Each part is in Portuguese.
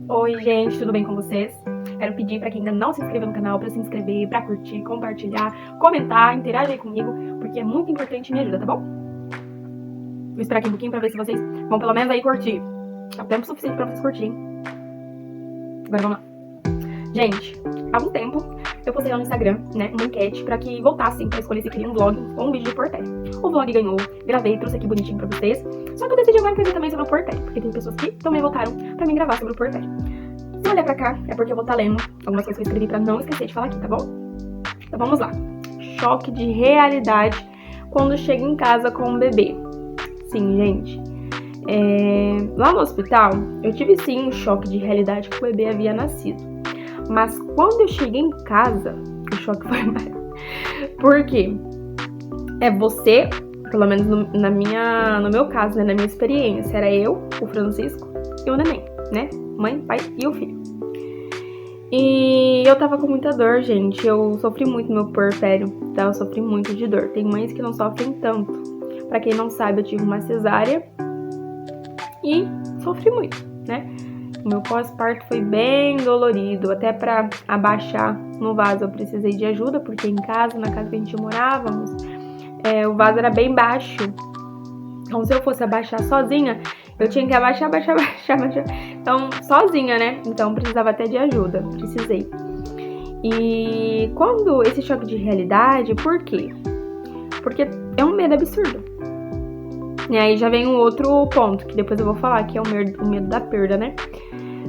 Oi, gente, tudo bem com vocês? Quero pedir para quem ainda não se inscreveu no canal para se inscrever, para curtir, compartilhar, comentar, interagir aí comigo, porque é muito importante e me ajuda, tá bom? Vou esperar aqui um pouquinho para ver se vocês vão pelo menos aí curtir. É o tempo suficiente para vocês curtirem. Agora vamos lá. Gente, há um tempo eu postei lá no Instagram, né, uma enquete para que voltassem para escolher se queria um vlog ou um vídeo de portério. O vlog ganhou, gravei, trouxe aqui bonitinho pra vocês. Só que eu decidi agora fazer também sobre o portério, porque tem pessoas que também votaram pra mim gravar sobre o portério. Se olhar pra cá, é porque eu vou estar lendo algumas coisas que eu escrevi pra não esquecer de falar aqui, tá bom? Então vamos lá. Choque de realidade quando chega em casa com um bebê. Sim, gente. Lá no hospital, eu tive sim um choque de realidade que o bebê havia nascido. Mas quando eu cheguei em casa, o choque foi maior. Por quê? Você, pelo menos no meu caso, né, na minha experiência, era eu, o Francisco e o neném, né? Mãe, pai e o filho. E eu tava com muita dor, gente. Eu sofri muito no meu puerpério, tá? Eu sofri muito de dor. Tem mães que não sofrem tanto. Pra quem não sabe, eu tive uma cesárea e sofri muito, né? O meu pós-parto foi bem dolorido. Até pra abaixar no vaso eu precisei de ajuda, porque em casa, na casa que a gente morávamos, o vaso era bem baixo. Então, se eu fosse abaixar sozinha, eu tinha que abaixar. Então, sozinha, né? Então, precisava até de ajuda. Precisei. E quando esse choque de realidade, por quê? Porque é um medo absurdo. E aí já vem um outro ponto, que depois eu vou falar, que é o medo da perda, né?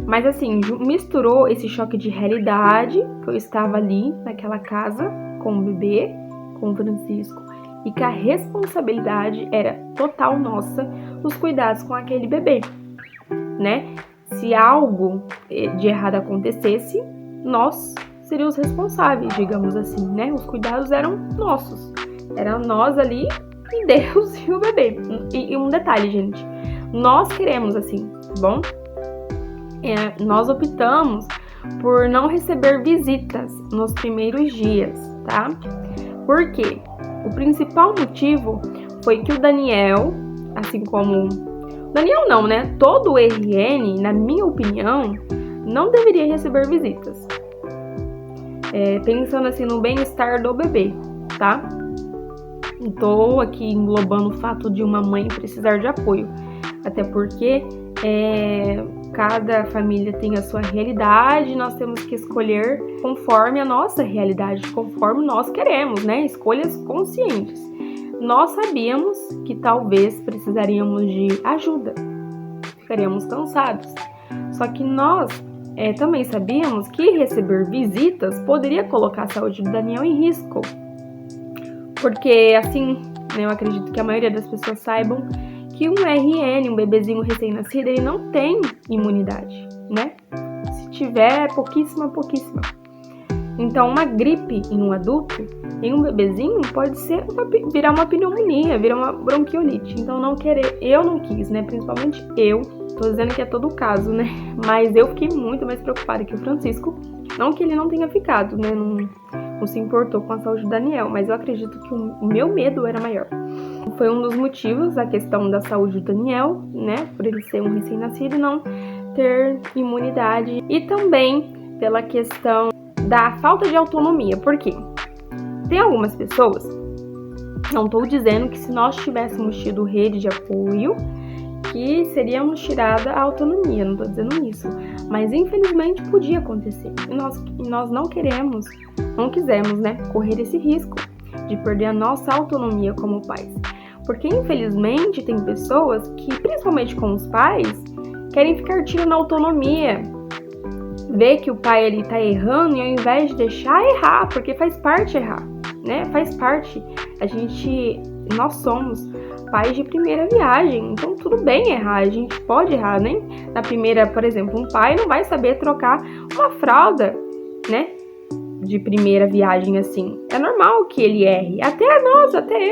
Mas assim, misturou esse choque de realidade, que eu estava ali, naquela casa, com o bebê, com o Francisco, e que a responsabilidade era total nossa, os cuidados com aquele bebê, né? Se algo de errado acontecesse, nós seríamos responsáveis, digamos assim, né? Os cuidados eram nossos, eram nós ali e Deus e o bebê. E um detalhe, gente, nós queremos assim, tá bom? Nós optamos por não receber visitas nos primeiros dias, tá? Por quê? O principal motivo foi que o Daniel, assim como... Daniel não, né? Todo o RN, na minha opinião, não deveria receber visitas. Pensando assim no bem-estar do bebê, tá? Estou aqui englobando o fato de uma mãe precisar de apoio. Até porque cada família tem a sua realidade, nós temos que escolher conforme a nossa realidade, conforme nós queremos, né? Escolhas conscientes. Nós sabíamos que talvez precisaríamos de ajuda, ficaríamos cansados. Só que nós também sabíamos que receber visitas poderia colocar a saúde do Daniel em risco. Porque assim, né, eu acredito que a maioria das pessoas saibam que um RN, um bebezinho recém-nascido, ele não tem imunidade, né? Se tiver, pouquíssima. Então, uma gripe em um adulto, em um bebezinho, pode virar uma pneumonia, virar uma bronquiolite. Então, eu não quis, né? Principalmente eu, tô dizendo que é todo o caso, né? Mas eu fiquei muito mais preocupada que o Francisco. Não que ele não tenha ficado, né? Não se importou com a saúde do Daniel, mas eu acredito que o meu medo era maior. Foi um dos motivos, a questão da saúde do Daniel, né? Por ele ser um recém-nascido e não ter imunidade. E também pela questão da falta de autonomia. Por quê? Tem algumas pessoas, não estou dizendo que se nós tivéssemos tido rede de apoio, que seríamos tirada a autonomia, não estou dizendo isso. Mas infelizmente podia acontecer. E nós não quisemos, né, correr esse risco de perder a nossa autonomia como pais. Porque infelizmente tem pessoas que, principalmente com os pais, querem ficar tirando a autonomia. Vê que o pai ali tá errando e ao invés de deixar errar, porque faz parte errar, né? Faz parte. Nós somos pais de primeira viagem, então tudo bem errar, a gente pode errar, né? Na primeira, por exemplo, um pai não vai saber trocar uma fralda, né? De primeira viagem assim. É normal que ele erre, até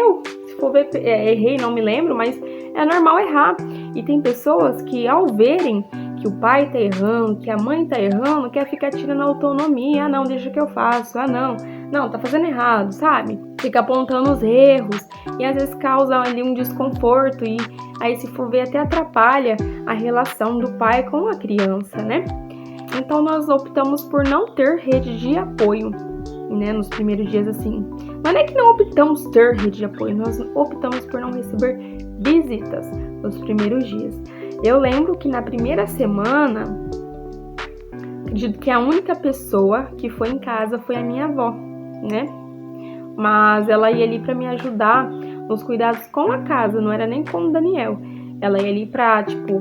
eu. Se for ver, errei, não me lembro, mas é normal errar. E tem pessoas que ao verem que o pai tá errando, que a mãe tá errando, quer ficar tirando a autonomia. Ah, não, deixa que eu faço. Ah, não, não, tá fazendo errado, sabe? Fica apontando os erros e às vezes causa ali um desconforto e aí, se for ver, até atrapalha a relação do pai com a criança, né? Então nós optamos por não ter rede de apoio, né, nos primeiros dias assim. Não é que não optamos ter rede de apoio, nós optamos por não receber visitas nos primeiros dias. Eu lembro que na primeira semana, acredito que a única pessoa que foi em casa foi a minha avó, né? Mas ela ia ali para me ajudar nos cuidados com a casa, não era nem com o Daniel. Ela ia ali pra, tipo,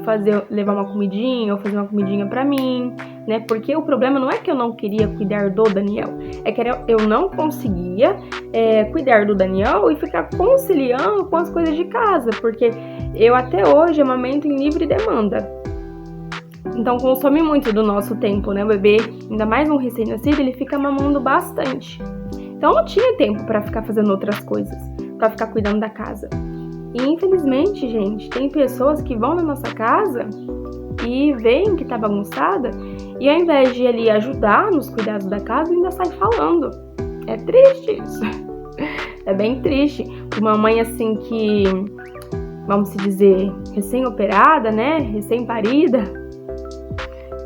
levar uma comidinha ou fazer uma comidinha pra mim, né? Porque o problema não é que eu não queria cuidar do Daniel, é que eu não conseguia cuidar do Daniel e ficar conciliando com as coisas de casa, porque eu até hoje amamento em livre demanda. Então consome muito do nosso tempo, né? O bebê, ainda mais um recém-nascido, ele fica mamando bastante. Então não tinha tempo pra ficar fazendo outras coisas, pra ficar cuidando da casa. E infelizmente, gente, tem pessoas que vão na nossa casa e veem que tá bagunçada e ao invés de ali ajudar nos cuidados da casa, ainda sai falando. É triste isso. É bem triste. Uma mãe assim que, vamos dizer, recém-operada, né? Recém-parida,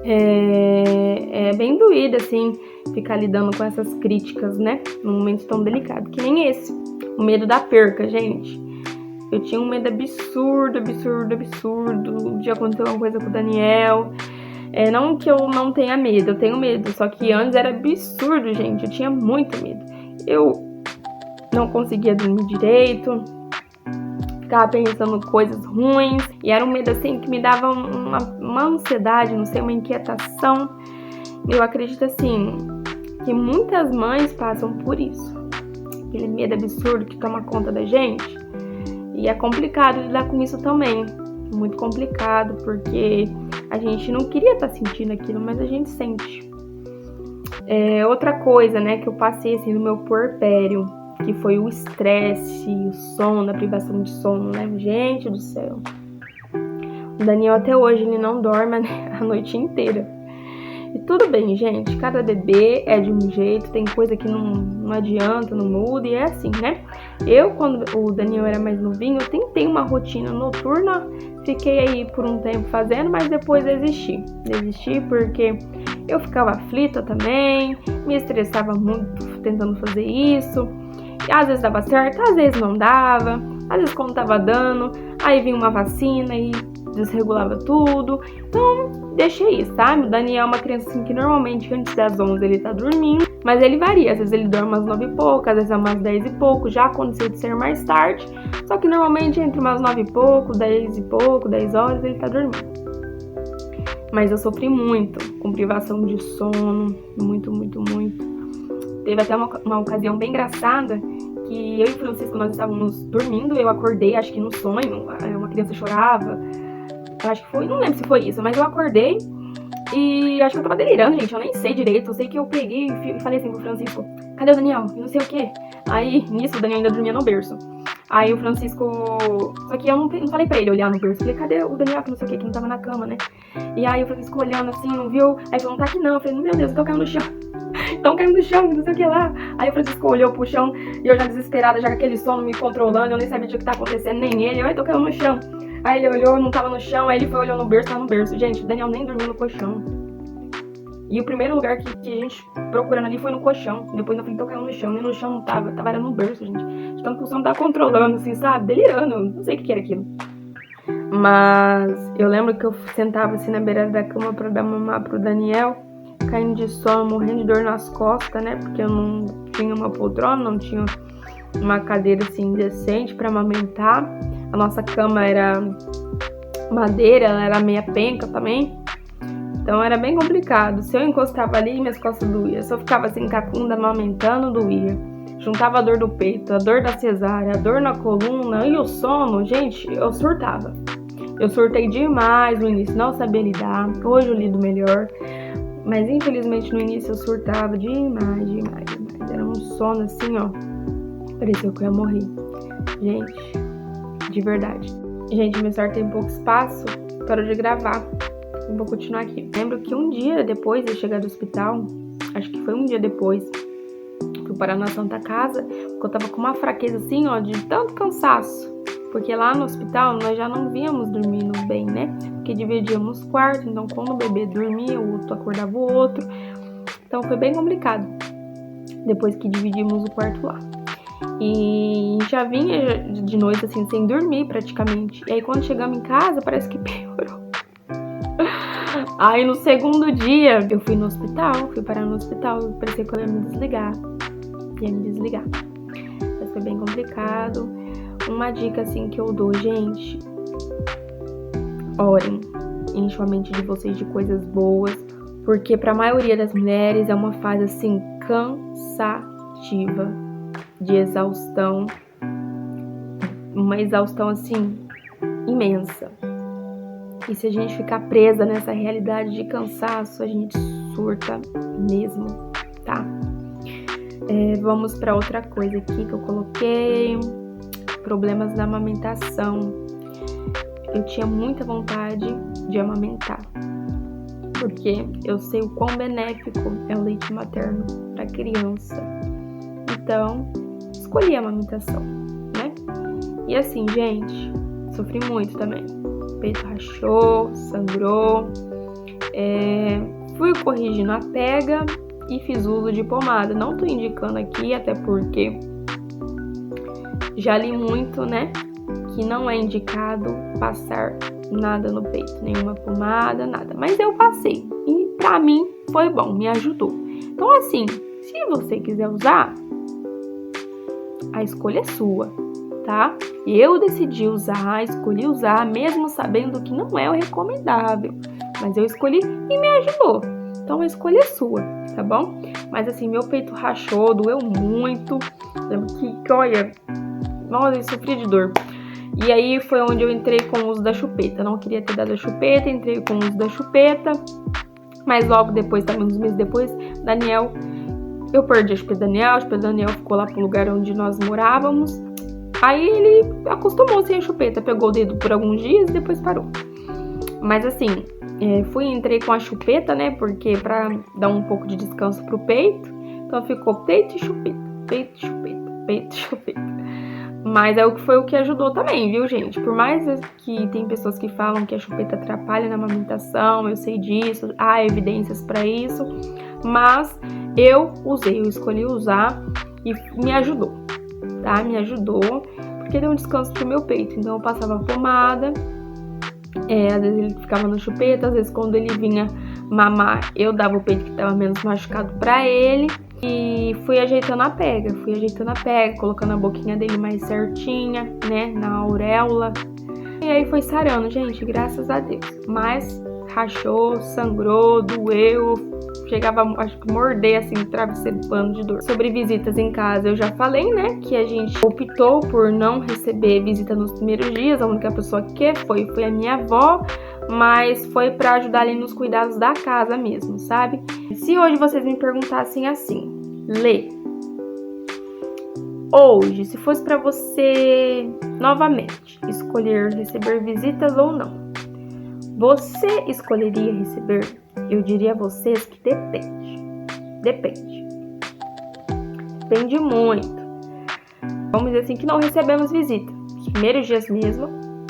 é bem doída, assim, ficar lidando com essas críticas, né? Num momento tão delicado, que nem esse. O medo da perca, gente. Eu tinha um medo absurdo de acontecer alguma coisa com o Daniel. Não que eu não tenha medo, eu tenho medo. Só que antes era absurdo, gente. Eu tinha muito medo. Eu não conseguia dormir direito. Ficava pensando coisas ruins. E era um medo, assim, que me dava uma ansiedade, não sei, uma inquietação. Eu acredito, assim, que muitas mães passam por isso. Aquele medo absurdo que toma conta da gente. E é complicado lidar com isso também, muito complicado, porque a gente não queria estar sentindo aquilo, mas a gente sente. Outra coisa, né, que eu passei assim no meu puerpério, que foi o estresse, o sono, a privação de sono, né, gente do céu. O Daniel até hoje, ele não dorme a noite inteira. E tudo bem, gente, cada bebê é de um jeito, tem coisa que não adianta, não muda, e é assim, né? Eu, quando o Daniel era mais novinho, eu tentei uma rotina noturna, fiquei aí por um tempo fazendo, mas depois desisti. Desisti porque eu ficava aflita também, me estressava muito tentando fazer isso. E às vezes dava certo, às vezes não dava, às vezes quando tava dando, aí vinha uma vacina e desregulava tudo. Então, deixei isso, sabe? O Daniel é uma criança assim, que normalmente antes das 11 ele tá dormindo, mas ele varia, às vezes ele dorme umas 9 e pouco, às vezes umas 10 e pouco, já aconteceu de ser mais tarde, só que normalmente entre umas 9 e pouco, 10 e pouco, 10 horas ele tá dormindo. Mas eu sofri muito com privação de sono, muito. Teve até uma ocasião bem engraçada, que eu e o Francisco, nós estávamos dormindo, eu acordei, acho que no sonho, uma criança chorava, acho que foi, não lembro se foi isso, mas eu acordei e acho que eu tava delirando, gente, eu nem sei direito, eu sei que eu peguei e falei assim pro Francisco, cadê o Daniel? E não sei o que. Aí, nisso, o Daniel ainda dormia no berço. Aí o Francisco, só que eu não falei pra ele olhar no berço, falei, cadê o Daniel, que não sei o que não tava na cama, né? E aí o Francisco olhando assim, não viu, aí falou, não tá aqui não, eu falei, meu Deus, eu tô caindo no chão. Estão caindo no chão, não sei o que lá. Aí o Francisco olhou pro chão e eu já desesperada, já com aquele sono me controlando, eu nem sabia o que tá acontecendo, nem ele. Eu tô caindo no chão. Aí ele olhou, não tava no chão, aí ele foi, olhou no berço, tava no berço. Gente, o Daniel nem dormiu no colchão. E o primeiro lugar que a gente procurando ali foi no colchão. Depois eu falei, tô caindo no chão, nem no chão não tava era no berço, gente. De tanto que o sono tava controlando, assim, sabe? Delirando, não sei o que era aquilo. Mas eu lembro que eu sentava assim na beira da cama pra dar mamar pro Daniel, caindo de sono, morrendo de dor nas costas, né? Porque eu não tinha uma poltrona, não tinha uma cadeira assim decente pra amamentar. A nossa cama era madeira, ela era meia penca também. Então era bem complicado. Se eu encostava ali, minhas costas doíam. Se eu ficava assim, cacunda, amamentando, doía. Juntava a dor do peito, a dor da cesárea, a dor na coluna e o sono, gente, eu surtava. Eu surtei demais no início, não sabia lidar. Hoje eu lido melhor. Mas infelizmente no início eu surtava demais. Era um sono assim, ó. Parecia que eu ia morrer. Gente, de verdade. Gente, meu celular tem pouco espaço, parou de gravar. Eu vou continuar aqui. Lembro que um dia depois de chegar do hospital, acho que foi um dia depois, fui parar na Santa Casa, porque eu tava com uma fraqueza assim, ó, de tanto cansaço. Porque lá no hospital nós já não víamos dormindo bem, né? Porque dividíamos quarto, então quando o bebê dormia, o outro acordava o outro. Então foi bem complicado, depois que dividimos o quarto lá. E já vinha de noite, assim, sem dormir praticamente. E aí quando chegamos em casa, parece que piorou. Aí no segundo dia, eu fui parar no hospital. Parecia que eu ia me desligar. Mas foi bem complicado. Uma dica, assim, que eu dou, gente: orem, enchem a mente de vocês de coisas boas, porque pra maioria das mulheres é uma fase, assim, cansativa, de exaustão, uma exaustão, assim, imensa. E se a gente ficar presa nessa realidade de cansaço, a gente surta mesmo, tá? Vamos pra outra coisa aqui que eu coloquei: problemas na amamentação. Eu tinha muita vontade de amamentar, porque eu sei o quão benéfico é o leite materno para a criança. Então, escolhi a amamentação, né? E assim, gente, sofri muito também. O peito rachou, sangrou. Fui corrigindo a pega e fiz uso de pomada. Não tô indicando aqui, até porque já li muito, né, que não é indicado passar nada no peito, nenhuma pomada, nada. Mas eu passei e pra mim foi bom, me ajudou. Então assim, se você quiser usar, a escolha é sua, tá? Eu decidi usar, escolhi usar, mesmo sabendo que não é o recomendável. Mas eu escolhi e me ajudou. Então a escolha é sua, tá bom? Mas assim, meu peito rachou, doeu muito. Lembro que olha, nossa, eu sofri de dor. E aí foi onde eu entrei com o uso da chupeta. Não queria ter dado a chupeta, entrei com o uso da chupeta. Mas logo depois, também uns meses depois, eu perdi a chupeta do Daniel ficou lá pro lugar onde nós morávamos. Aí ele acostumou sem a chupeta, pegou o dedo por alguns dias e depois parou. Mas assim, entrei com a chupeta, né, porque pra dar um pouco de descanso pro peito. Então ficou peito e chupeta, peito e chupeta, peito e chupeta. Mas foi o que ajudou também, viu, gente? Por mais que tem pessoas que falam que a chupeta atrapalha na amamentação, eu sei disso, há evidências para isso, mas eu escolhi usar e me ajudou, tá? Me ajudou, porque deu um descanso pro meu peito. Então eu passava pomada, às vezes ele ficava na chupeta, às vezes quando ele vinha mamar, eu dava o peito que tava menos machucado pra ele. E fui ajeitando a pega, colocando a boquinha dele mais certinha, né, na auréola. E aí foi sarando, gente, graças a Deus. Mas rachou, sangrou, doeu, chegava, acho que morder, assim, o travesseiro, pano de dor. Sobre visitas em casa, eu já falei, né, que a gente optou por não receber visita nos primeiros dias. A única pessoa que foi a minha avó, mas foi pra ajudar ali nos cuidados da casa mesmo, sabe? Se hoje vocês me perguntassem assim, Lê, hoje, se fosse pra você novamente escolher receber visitas ou não, você escolheria receber? Eu diria a vocês que depende muito. Vamos dizer assim que não recebemos visita. Os primeiros dias mesmo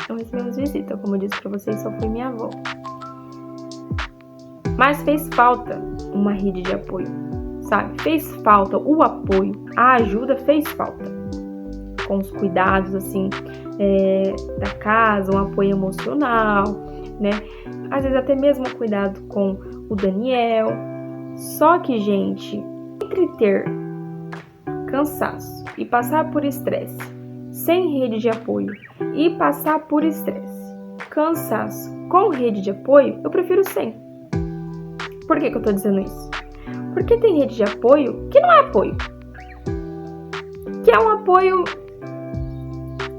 não recebemos visita, como eu disse pra vocês, só foi minha avó. Mas fez falta uma rede de apoio, sabe? Fez falta o apoio, a ajuda fez falta. Com os cuidados, assim, da casa, um apoio emocional, né? Às vezes até mesmo cuidado com o Daniel. Só que, gente, entre ter cansaço e passar por estresse sem rede de apoio e passar por estresse, cansaço com rede de apoio, eu prefiro sem. Por que eu tô dizendo isso? Porque tem rede de apoio que não é apoio, que é um apoio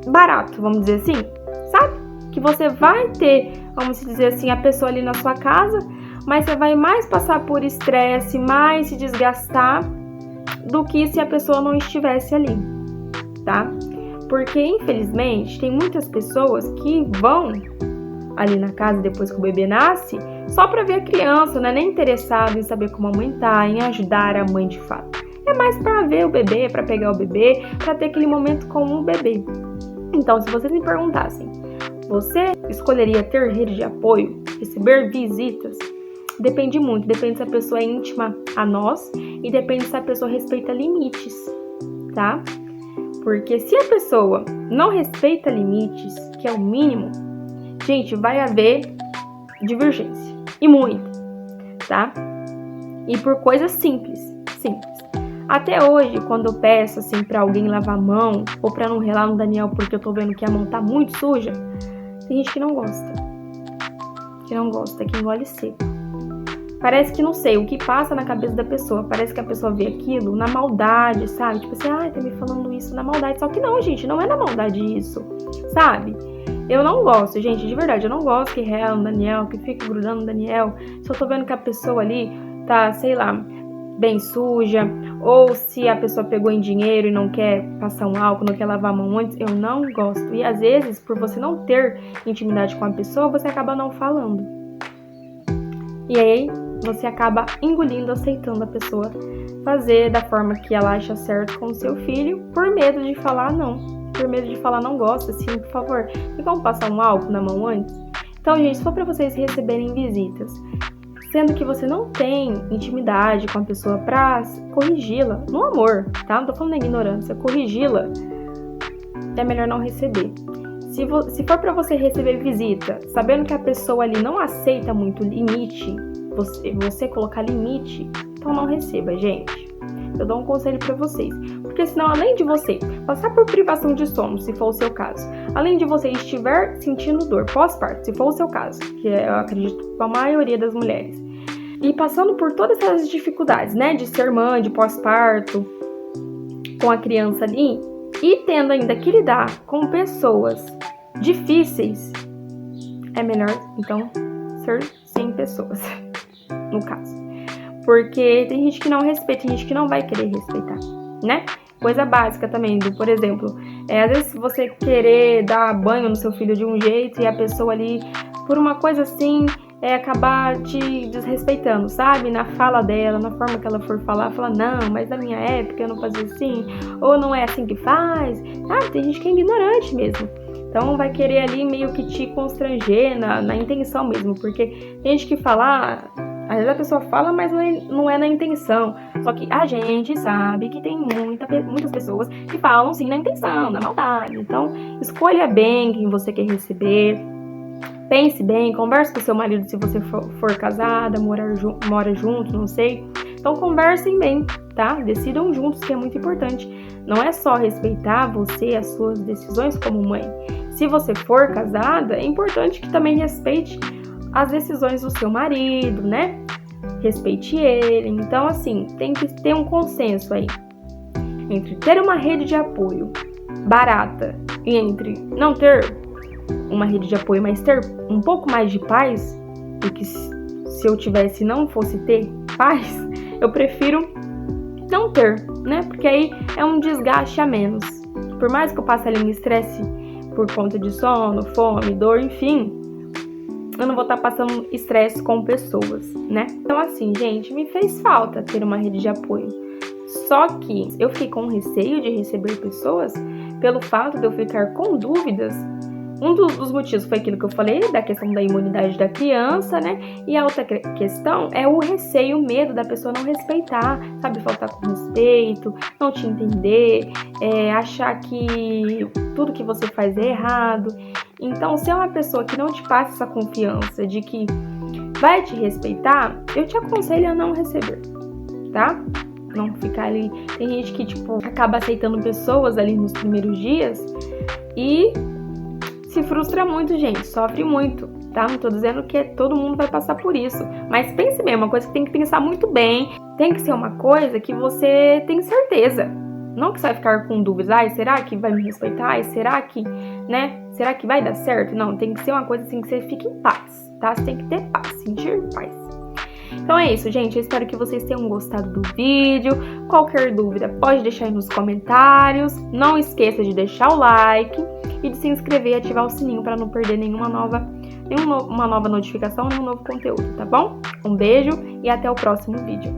barato, vamos dizer assim, sabe? Que você vai ter, vamos dizer assim, a pessoa ali na sua casa, mas você vai mais passar por estresse, mais se desgastar do que se a pessoa não estivesse ali, tá? Porque, infelizmente, tem muitas pessoas que vão ali na casa depois que o bebê nasce só para ver a criança, né? Nem interessado em saber como a mãe tá, em ajudar a mãe de fato. é mais pra ver o bebê, pra pegar o bebê, pra ter aquele momento com o bebê. Então, se vocês me perguntassem, você escolheria ter rede de apoio, receber visitas? Depende muito, depende se a pessoa é íntima a nós e depende se a pessoa respeita limites, tá? Porque se a pessoa não respeita limites, que é o mínimo, gente, vai haver divergência, e muita, tá? E por coisas simples. Até hoje, quando eu peço assim pra alguém lavar a mão, ou pra não relar no Daniel porque eu tô vendo que a mão tá muito suja, tem gente que não gosta, que engole seco. Parece que, não sei, o que passa na cabeça da pessoa, parece que a pessoa vê aquilo na maldade, sabe? Tipo assim, tá me falando isso na maldade, só que não, gente, não é na maldade isso, sabe? Eu não gosto, gente, de verdade, eu não gosto que rela no Daniel, que fica grudando no Daniel, se eu tô vendo que a pessoa ali tá, sei lá, bem suja, ou se a pessoa pegou em dinheiro e não quer passar um álcool, não quer lavar a mão antes, eu não gosto. E às vezes, por você não ter intimidade com a pessoa, você acaba não falando. E aí, você acaba engolindo, aceitando a pessoa fazer da forma que ela acha certo com o seu filho, por medo de falar não. Por medo de falar não gosta, assim, por favor, tem como passar um álcool na mão antes? Então, gente, se for pra vocês receberem visitas, sendo que você não tem intimidade com a pessoa pra corrigi-la, no amor, tá? Não tô falando da ignorância, corrigi-la, é melhor não receber. Se for pra você receber visita, sabendo que a pessoa ali não aceita muito limite, você colocar limite, então não receba, gente. Eu dou um conselho pra vocês. Porque senão, além de você passar por privação de sono, se for o seu caso, além de você estiver sentindo dor pós-parto, se for o seu caso, que eu acredito com a maioria das mulheres, e passando por todas essas dificuldades, né, de ser mãe, de pós-parto, com a criança ali, e tendo ainda que lidar com pessoas difíceis, é melhor, então, ser sem pessoas, no caso. Porque tem gente que não respeita, tem gente que não vai querer respeitar, né? Coisa básica também, por exemplo, às vezes você querer dar banho no seu filho de um jeito e a pessoa ali, por uma coisa assim, acabar te desrespeitando, sabe? Na fala dela, na forma que ela for falar, não, mas na minha época eu não fazia assim, ou não é assim que faz, sabe? Tem gente que é ignorante mesmo. Então vai querer ali meio que te constranger na intenção mesmo, porque tem gente que fala, às vezes a pessoa fala, mas não é na intenção. Só que a gente sabe que tem muitas pessoas que falam sim na intenção, na maldade. Então, escolha bem quem você quer receber. Pense bem, converse com seu marido se você for casada, mora junto, não sei. Então, conversem bem, tá? Decidam juntos, que é muito importante. Não é só respeitar você, as suas decisões como mãe. Se você for casada, é importante que também respeite as decisões do seu marido, né? Respeite ele. Então, assim, tem que ter um consenso aí entre ter uma rede de apoio barata e entre não ter uma rede de apoio, mas ter um pouco mais de paz, porque se eu tivesse e não fosse ter paz, eu prefiro não ter, né? Porque aí é um desgaste a menos. Por mais que eu passe ali em estresse por conta de sono, fome, dor, enfim, eu não vou estar passando estresse com pessoas, né? Então, assim, gente, me fez falta ter uma rede de apoio. Só que eu fiquei com receio de receber pessoas pelo fato de eu ficar com dúvidas. Um dos motivos foi aquilo que eu falei, da questão da imunidade da criança, né? E a outra questão é o receio, o medo da pessoa não respeitar, sabe? Faltar com respeito, não te entender, achar que tudo que você faz é errado. Então, se é uma pessoa que não te passa essa confiança de que vai te respeitar, eu te aconselho a não receber, tá? Não ficar ali. Tem gente que, acaba aceitando pessoas ali nos primeiros dias e se frustra muito, gente, sofre muito, tá? Não tô dizendo que todo mundo vai passar por isso, mas pense bem, uma coisa que tem que pensar muito bem, tem que ser uma coisa que você tem certeza, não que você vai ficar com dúvidas, será que vai me respeitar? Será que, né? Será que vai dar certo? Não, tem que ser uma coisa assim que você fique em paz, tá? Você tem que ter paz, sentir paz. Então é isso, gente. Eu espero que vocês tenham gostado do vídeo. Qualquer dúvida, pode deixar aí nos comentários. Não esqueça de deixar o like e de se inscrever e ativar o sininho para não perder nenhuma nova notificação, nenhum novo conteúdo, tá bom? Um beijo e até o próximo vídeo.